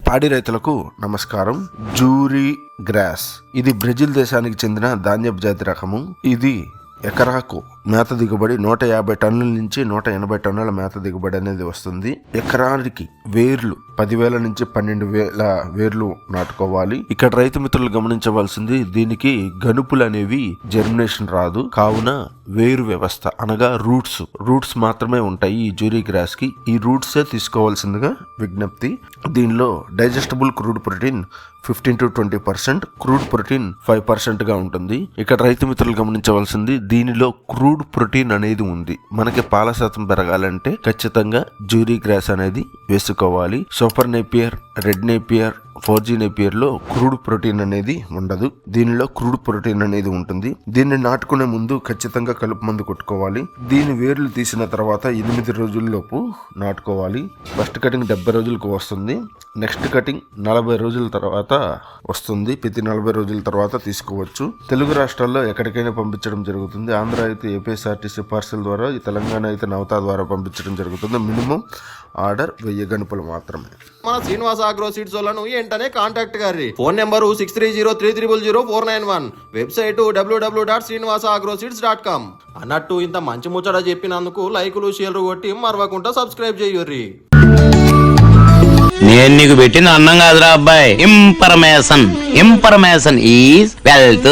పాడి రైతులకు నమస్కారం. జూరీ గ్రాస్ ఇది బ్రెజిల్ దేశానికి చెందిన ధాన్యపు జాతి రకము. ఇది ఎకరాకు మేత దిగుబడి 150 టన్నుల నుంచి 180 టన్నుల మేత దిగుబడి అనేది వస్తుంది. ఎకరానికి వేర్లు 10,000 నుంచి 12,000 వేర్లు నాటుకోవాలి. ఇక్కడ రైతు మిత్రులు గమనించవలసింది, దీనికి గనుపులు అనేవి జర్మినేషన్ రాదు. కావున వేరు వ్యవస్థ అనగా రూట్స్ మాత్రమే ఉంటాయి ఈ జూరీ గ్రాస్ కి. ఈ రూట్సే తీసుకోవాల్సిందిగా విజ్ఞప్తి. దీనిలో digestible crude protein 15 to 20%, crude protein 5% గా ఉంటుంది. ఇక్కడ రైతు మిత్రులు గమనించవలసింది, దీనిలో క్రూడ్ ప్రోటీన్ అనేది ఉంది. మనకి పాల శాతం పెరగాలంటే ఖచ్చితంగా జూరీ గ్రాస్ అనేది వేసుకోవాలి. Super Napier, red Napier, 4G Napier లో క్రూడ్ ప్రోటీన్ అనేది ఉండదు. దీనిలో క్రూడ్ ప్రోటీన్ అనేది ఉంటుంది. దీన్ని నాటుకునే ముందు ఖచ్చితంగా కలుపు మందు కొట్టుకోవాలి. దీని వేర్లు తీసిన తర్వాత 8 రోజుల్లోపు నాటుకోవాలి. ఫస్ట్ కటింగ్ 70 రోజులకు వస్తుంది. నెక్స్ట్ కటింగ్ 40 రోజుల తర్వాత వస్తుంది. ప్రతి 40 రోజుల తర్వాత తీసుకోవచ్చు. తెలుగు రాష్ట్రాల్లో ఎక్కడికైనా పంపించడం జరుగుతుంది. ఆంధ్ర అయితే ఏపీఎస్ఆర్టీసీ పార్సల్ ద్వారా, తెలంగాణ అయితే నవతా ద్వారా పంపించడం జరుగుతుంది. మినిమం ఆర్డర్ 1000 గనుపులు మాత్రమే. మన శ్రీనివాస అగ్రో సీడ్స్ వాళ్ళను వెంటనే కాంటాక్ట్ గారి. Phone number 6303000491. Website www.srinivasagroseeds.com. అన్నట్టు ఇంత మంచి ముచ్చట చెప్పినందుకు లైకులు షేర్లు కొట్టి మరవకుండా సబ్స్క్రైబ్ చేయుర్రి. నేను నీకు పెట్టిన అన్నం కాదురా అబ్బాయి, ఇంపర్మేషన్ ఈజ్ వెల్త్.